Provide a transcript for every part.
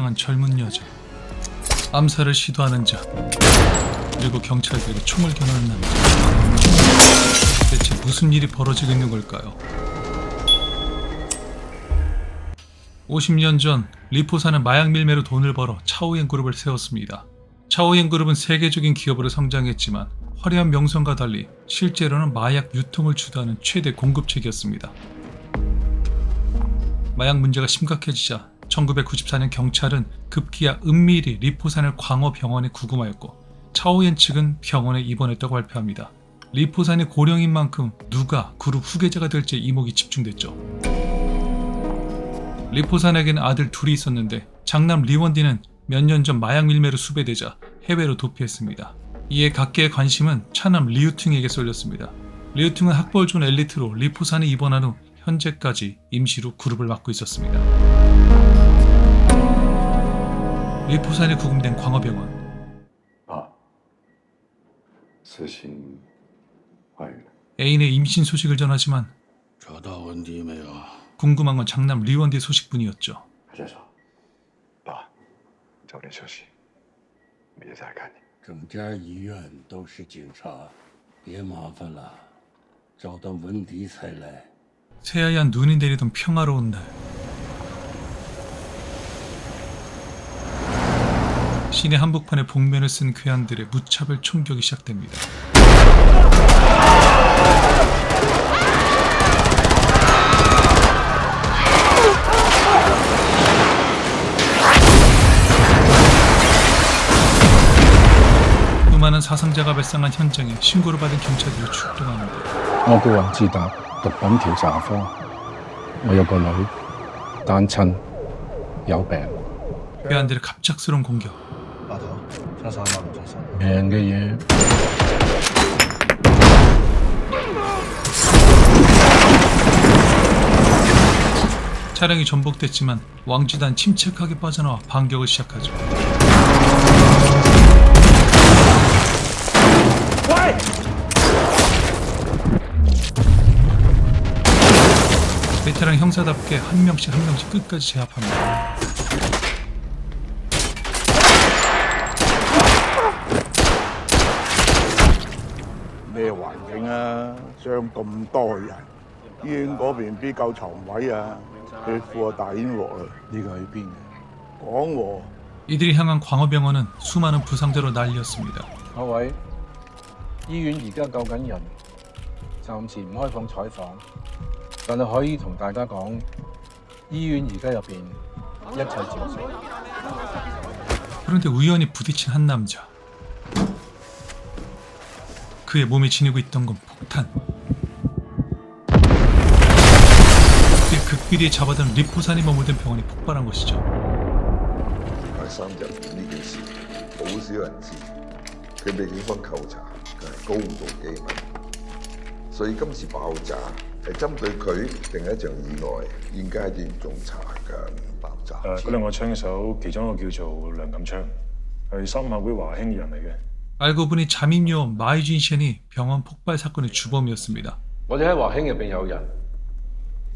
당한 젊은 여자, 암살을 시도하는 자, 그리고 경찰들에게 총을 겨누는 남자. 대체 무슨 일이 벌어지고 있는 걸까요? 50년 전 리포사는 마약 밀매로 돈을 벌어 차오옌 그룹을 세웠습니다. 차오옌 그룹은 세계적인 기업으로 성장했지만 화려한 명성과 달리 실제로는 마약 유통을 주도하는 최대 공급책이었습니다. 마약 문제가 심각해지자 1994년 경찰은 급기야 은밀히 리포산을 광어병원에 구금하였고 차오옌 측은 병원에 입원했다고 발표합니다. 리포산이 고령인 만큼 누가 그룹 후계자가 될지 이목이 집중됐죠. 리포산에게는 아들 둘이 있었는데 장남 리원디는 몇 년 전 마약 밀매로 수배되자 해외로 도피했습니다. 이에 각계의 관심은 차남 리우퉁에게 쏠렸습니다. 리우퉁은 학벌 좋은 엘리트로 리포산에 입원한 후 현재까지 임시로 그룹을 맡고 있었습니다. 리포산에 구금된 광어병원. 事情坏了。 애인의 임신 소식을 전하지만 找到文迪没有？ 궁금한 건 장남 리원디의 소식뿐이었죠. 先生，爸，早点休息，明天再来看你。 整家医院都是警察，别麻烦了，找到文迪才来。 새하얀 눈이 내리던 평화로운 날, 시내 한복판에 복면을 쓴 괴한들의 무차별 총격이 시작됩니다. 수많은 사상자가 발생한 현장에 신고를 받은 경찰들이 출동하는데 我叫黃志達，讀品調查科。我有個女，單親，有病。 괴한들의 갑작스러운 공격. 阿頭，張生啱唔張生？病嘅嘢 차량이 전복됐지만 왕지단 침착하게 빠져나와 반격을 시작하죠. 베테랑 형사답게 한 명씩 끝까지 제압합니다.咩環境啊？傷咁多人，醫院嗰邊邊夠床位啊？血庫啊大煙鑊啊！呢個喺邊嘅？講喎。 이들이 향한 광어병원은 수많은 부상자로 난리였습니다. 各位，醫院而家救緊人，暫時唔開放採訪，但係可以同大家講，醫院而家入邊一切正常。 그런데 우연히 부딪힌 한 남자. 그의 몸에 지니고 있던 건 폭탄. 그의 극비리에 잡아든 리포산이 머물던 병원이 폭발한 것이죠. 喺深入邊呢件事，好少人知，佢被警方扣查，佢係高度機密，所以今次爆炸係針對佢定係一場意外，現階段仲查緊爆炸。嗰兩個槍手，其中一個叫做梁錦昌，係三合會華興人嚟嘅。 알고 보니 잠입요원 마이쥔셴이 병원 폭발 사건의 주범이었습니다. 我哋喺華興入邊有人，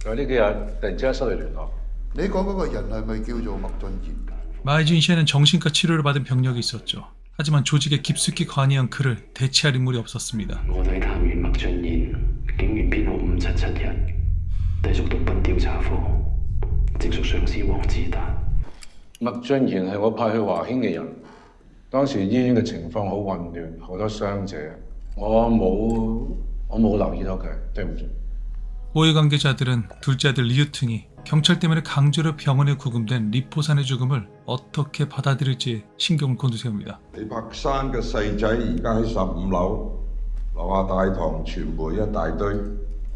佢呢幾日突然之間失去聯絡。你講嗰個人係咪叫做麥俊賢？ 마이쥔셴은 정신과 치료를 받은 병력이 있었죠. 하지만 조직에 깊숙이 관여한 그를 대체할 인물이 없었습니다. 我哋探完麥俊賢，警員編號5771，繼續毒品調查科，直屬上司黃志達。麥俊賢係我派去華興嘅人，當時醫院嘅情況好混亂，好多傷者，我冇留意到佢，對唔住。 고위 관계자들은 둘째 아들 리우퉁이 경찰 때문에 강제로 병원에 구금된 리포산의 죽음을 어떻게 받아들일지 신경을 곤두세웁니다. 李柏山嘅細仔而家喺15樓，樓下大堂傳媒一大堆，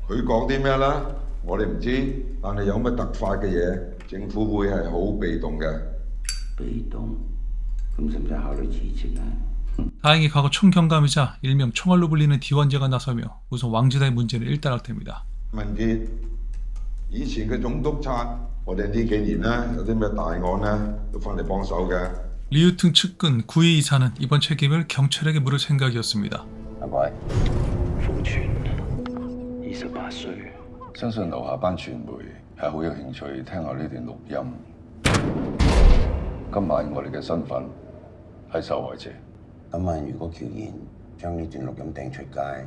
佢講啲咩呢？我哋唔知，但係有乜突發嘅嘢，政府會係好被動嘅。被動？咁使唔使考慮辭職啊？ 다행히 과거 총경감이자 일명 총알로 불리는 디원제가 나서며 우선 왕지다의 문제는 일단락됩니다. 文傑，以前嘅總督察，我哋呢幾年呢，有啲咩大案呢，都翻嚟幫手嘅。 리우퉁 측근 구이 이사는 이번 책임을 경찰에게 물을 생각이었습니다. 阿貴，福全，28歲。相信樓下班傳媒係好有興趣聽我呢段錄音。今晚我哋嘅身份係受害者。今晚如果喬賢將呢段錄音掟出街，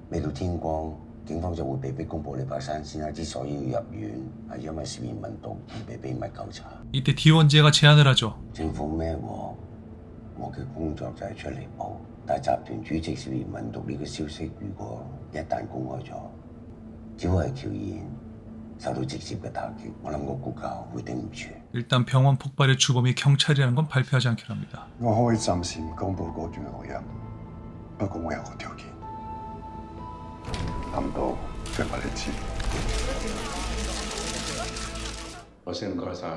未到天光，警方就會被逼公佈李柏山先生之所以要入院，係因為涉嫌運毒而被秘密糾察。 이때 디원지가 제안을 하죠. 政府孭鑊，我嘅工作就係出嚟報。但係集團主席涉嫌運毒呢個消息，如果一旦公開咗，只會係喬賢受到直接嘅打擊，我諗個股價會頂唔住。 일단 병원 폭발의 주범이 경찰이라는 건 발표하지 않기로 합니다. 我可以暫時唔公佈嗰段錄音，不過我有個條件，諗到俾我哋知。我先唔該晒。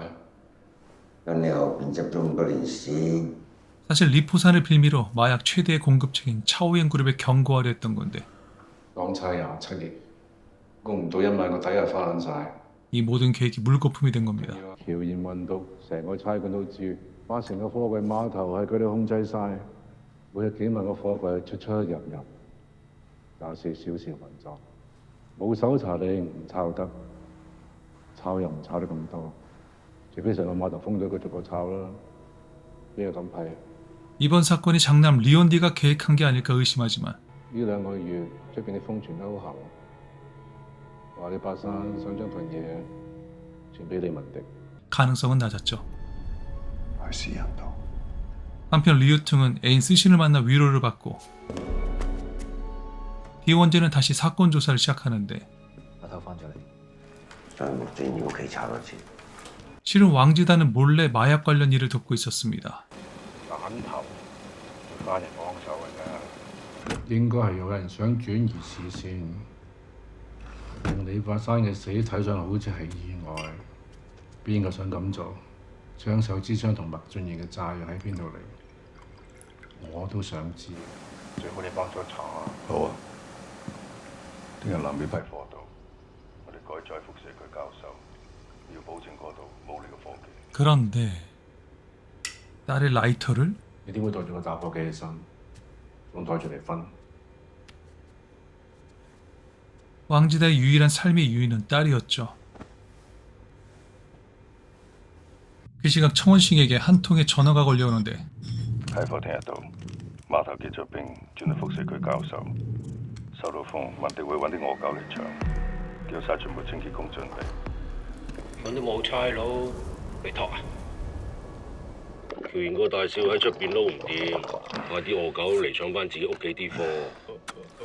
咁你後邊執咗咁多年線， 사실 리포산을 빌미로 마약 최대의 공급책인 차오엔 그룹에 경고하려 했던 건데 講差27億，估唔到一晚個底係花撚晒。 이 모든 계획이 물거품이 된 겁니다. 喬賢運毒，成個差館都知，八成嘅貨櫃碼頭係佢哋控制晒，每日幾萬個貨櫃出出入入，24小時運作，冇搜查令唔抄得，抄又唔抄得咁多，除非成個碼頭封咗佢逐個抄啦，邊個咁批？ 이번 사건이 장남 리온디가 계획한 게 아닐까 의심하지만 呢2個月出邊啲風傳得好行，話李柏山想將份嘢傳俾李文迪。 가능성은 낮았죠. 去私人度。 한편 리우퉁은 애인 스신을 만나 위로를 받고 디원지는 다시 사건 조사를 시작하는데 我偷翻咗你，再木轉要屋企查多次。 실은 왕지단은 몰래 마약 관련 일을 돕고 있었습니다. 眼頭翻嚟幫手嘅啫。應該係有人想轉移視線，令李柏山嘅死睇上去好似係意外。邊個想咁做？槍手之槍同麥俊賢嘅炸藥喺邊度嚟？我都想知。最好你幫手查下。好啊，聽日南邊批貨度，我哋改載輻射佢教授，要保證嗰度冇呢個貨機。 그런데 딸의 라이터를 你點會帶住個打火機起身，仲帶住嚟分？ 왕지다의 유일한 삶의 유인은 딸이었죠. 그 시각 청원식에게 한 통의 전화가 걸려오는데 批貨聽日到，碼頭結咗冰，轉到輻射區教授，收到風，雲迪會揾啲惡狗嚟搶，叫晒全部清潔工準備。揾啲冇差佬嚟托啊！喬賢個大少喺出邊撈唔掂，派啲惡狗嚟搶翻自己屋企啲貨，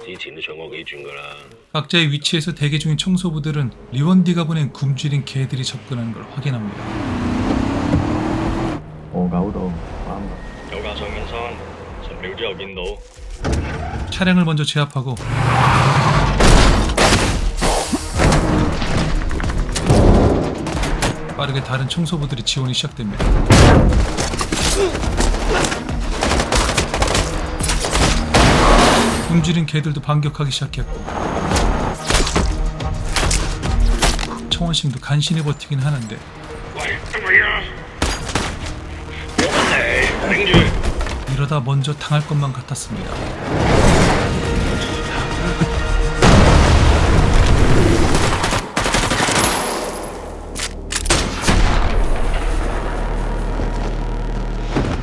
之前都搶過幾轉噶啦。 각자의 위치에서 대기 중인 청소부들은 리원디가 보낸 굶주린 개들이 접근하는 걸 확인합니다. 惡狗度啱。有架上面山，10秒之後見到。 차량을 먼저 제압하고 빠르게 다른 청소부들이 지원이 시작됩니다. 굶주린 개들도 반격하기 시작했고 청원식도 간신히 버티긴 하는데 이러다 먼저 당할 것만 같았습니다.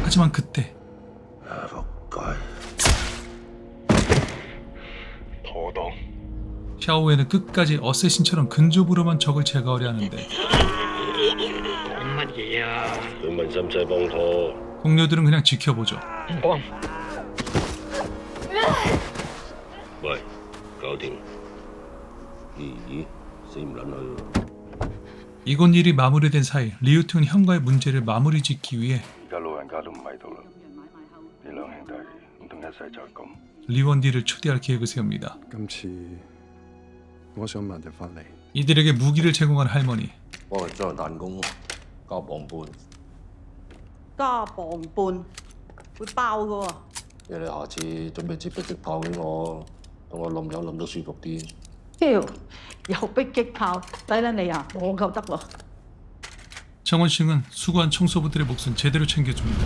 하지만 그때 샤오웨는 끝까지 어쌔신처럼 근접으로만 적을 제거하려 하는데佢問使唔使幫拖？ 동료들은 그냥 지켜보죠. 喂，搞掂。咦，死唔撚去。 이곳 일이 마무리된 사이 리우퉁은 형과의 문제를 마무리 짓기 위해 而家老人家都唔喺度啦，呢兩兄弟唔通一世就係咁？ 리원디를 초대할 계획을 세웁니다. 今次我想問就翻嚟， 이들에게 무기를 제공한 할머니 幫我裝彈弓，交磅半。加磅半會爆噶喎！你下次準備支迫擊炮俾我，等我冧油冧得舒服啲。屌，有迫擊炮，抵得你啊！我夠得咯。 정원식은 수고한 청소부들의 몫은 제대로 챙겨줍니다.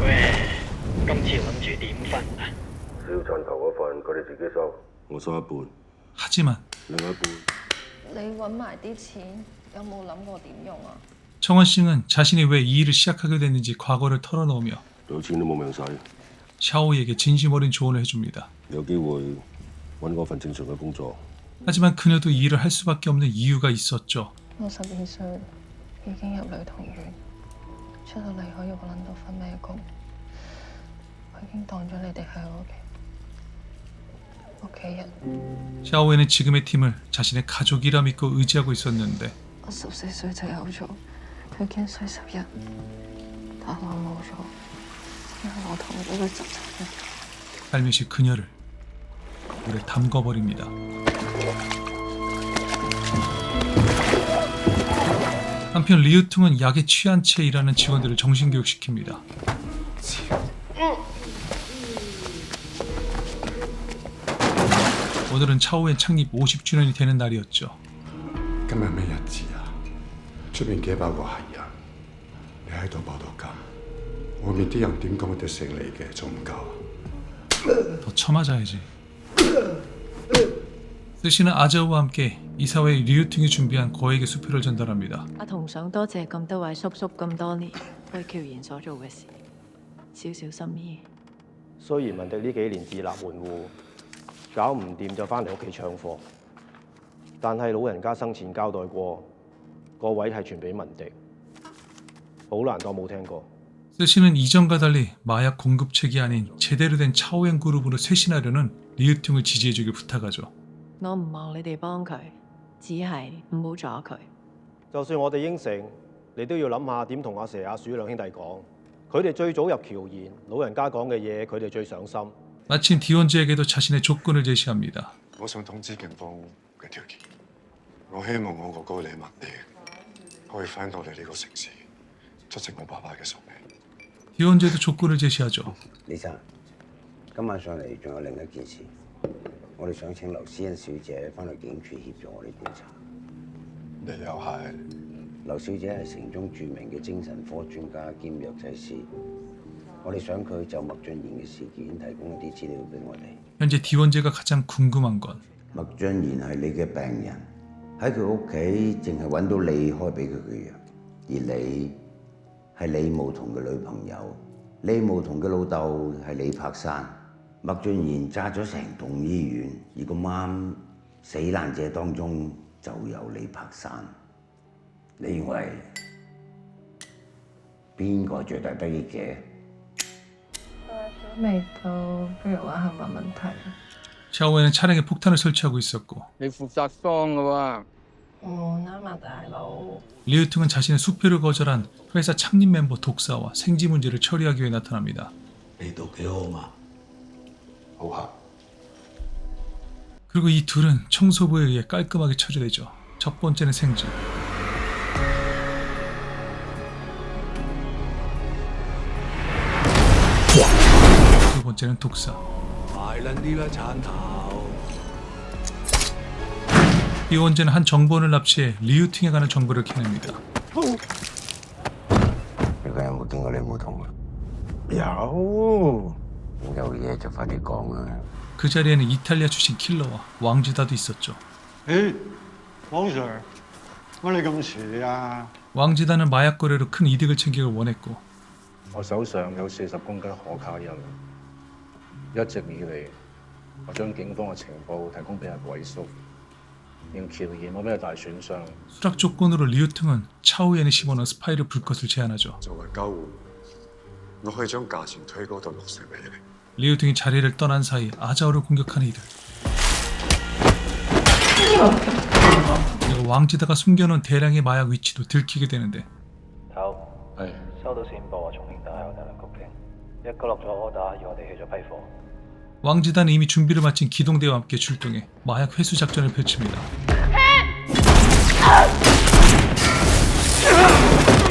喂，今次諗住點分啊？小陳頭嗰份佢哋自己收，我收一半， 하지만 另外一半。你揾埋啲錢，有冇諗過點用啊？ 청원싱은 자신이 왜 이 일을 시작하게 됐는지 과거를 털어놓으며 有錢都冇命使， 샤오이에게 진심 어린 조언을 해줍니다. 有機會揾嗰份正常嘅工作。 하지만 그녀도 이 일을 할 수밖에 없는 이유가 있었죠. 我12歲已經入女童院，出到嚟可以揾到份咩工？我已經當咗你哋係我嘅屋企人。 샤오이는 지금의 팀을 자신의 가족이라 믿고 의지하고 있었는데 我14歲就有咗，佢驚衰10日，但我冇咗，因為我同咗佢執執。 살며시 그녀를 물에 담궈버립니다. 한편 리우퉁은 약에 취한 채 일하는 직원들을 정신교육시킵니다. 오늘은 차오엔 창립 50주년이 되는 날이었죠. 今日咩日子啊？出面幾百個係人，你喺度報到咁，外面啲人點講得醒你嘅，仲唔夠啊？ 더 쳐맞아야지. 스시는 아저우와 함께 이사회의 리우퉁이 준비한 거액의 수표를 전달합니다. 阿童想多謝咁多位叔叔咁多年為喬賢所做嘅事，少少心意。雖然文迪呢幾年自立門戶，搞唔掂就翻嚟屋企唱課，但係老人家生前交代過，個位係傳俾文迪，好難當冇聽過。 스시는 이전과 달리 마약 공급책이 아닌 제대로 된 차오엔 그룹으로 쇄신하려는 리우퉁을 지지해주길 부탁하죠. 我唔望你哋幫佢，只係唔好阻佢。就算我哋應承，你都要諗下點同阿蛇阿鼠兩兄弟講。佢哋最早入喬賢，老人家講嘅嘢佢哋最上心。 마침 디원즈에게도 자신의 조건을 제시합니다. 我想通知警方嘅條件，我希望我哥哥李文迪可以翻到嚟呢個城市，出席我爸爸嘅喪禮。 디원즈에도 조건을 제시하죠. 李生，今晚上嚟仲有另一件事，我哋想請劉思欣小姐翻嚟警署協助我哋調查。你又係？劉小姐係城中著名嘅精神科專家兼藥劑師，我哋想佢就麥俊賢嘅事件提供一啲資料俾我哋。 현재 디원즈가 가장 궁금한 건 麥俊賢係你嘅病人，喺佢屋企淨係揾到你開俾佢嘅藥，而你係李慕彤嘅女朋友，李慕彤嘅老豆係李柏山。麥俊賢炸咗成棟醫院，而咁啱死難者當中就有李柏山。你認為邊個最大得益者？未到，不如玩下問問題。 샤오엔은 차량에 폭탄을 설치하고 있었고 你負責裝㗎喎。 我啱啊，大佬。 리우퉁은 자신의 수표를 거절한 회사 창립 멤버 독사와 생지 문제를 처리하기 위해 나타납니다. 你讀幾好嘛？好啊。 그리고 이 둘은 청소부에 의해 깔끔하게 처리되죠. 첫 번째는 생지. 두 번째는 독사. 이원재는 한 정보원을 납치해 리우팅에 관한 정보를 캐냅니다. 你個有冇見過李慕彤啊？有。有嘢就快啲講啊！ 그 자리에는 이탈리아 출신 킬러와 왕지다도 있었죠. 誒，王 Sir， 乜你咁遲啊？ 왕지다는 마약 거래로 큰 이득을 챙기길 원했고 我手上有40公斤可卡因，一直以嚟我將警方嘅情報提供俾阿鬼叔，令喬賢冇咩大損傷。 수락 조건으로 리우퉁은 차오엔에 심어놓은 스파이를 불 것을 제안하죠. 作為交換，我可以將價錢推高到60俾你。 리우퉁이 자리를 떠난 사이 아자오를 공격하는 이들. 그리고 왕지다가 숨겨놓은 대량의 마약 위치도 들키게 되는데 係收到線報話重慶大廈有大量局警，一個落咗 order， 要我哋去咗批貨。 왕지다는 이미 준비를 마친 기동대와 함께 출동해 마약 회수 작전을 펼칩니다.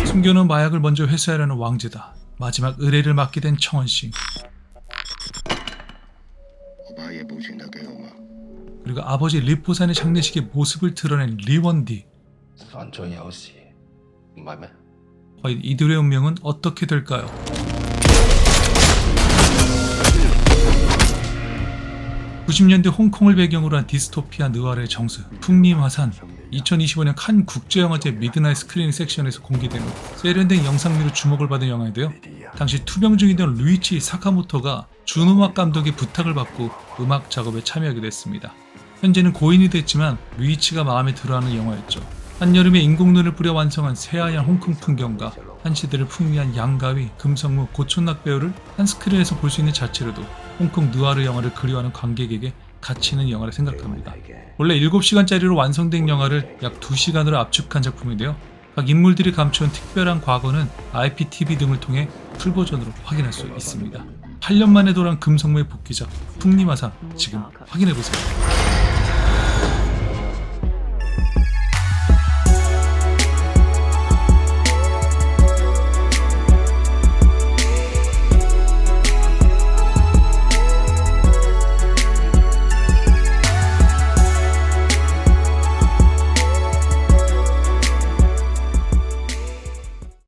숨겨놓은 마약을 먼저 회수하려는 왕지다. 마지막 의뢰를 맡게 된 청원싱. 그리고 아버지 리포산의 장례식의 모습을 드러낸 리원디. 과연 이들의 운명은 어떻게 될까요? 90년대 홍콩을 배경으로 한 디스토피아 느와르의 정수 풍림화산. 2025년 칸 국제영화제 미드나잇 스크리닝 섹션에서 공개된 후 세련된 영상미로 주목을 받은 영화인데요. 당시 투병 중이던 루이치 사카모토가 준음악 감독의 부탁을 받고 음악 작업에 참여하게 됐습니다. 현재는 고인이 됐지만 루이치가 마음에 들어하는 영화였죠. 한여름에 인공눈을 뿌려 완성한 새하얀 홍콩 풍경과 한 시대를 풍미한 양가위, 금성무, 고촌낙 배우를 한 스크린에서 볼 수 있는 자체로도 홍콩 느와르 영화를 그리워하는 관객에게 가치 있는 영화를 생각합니다. 원래 7시간짜리로 완성된 영화를 약 2시간으로 압축한 작품인데요. 각 인물들이 감추는 특별한 과거는 IPTV 등을 통해 풀버전으로 확인할 수 있습니다. 8년 만에 돌아온 금성무의 복귀작 풍림화산 지금 확인해보세요.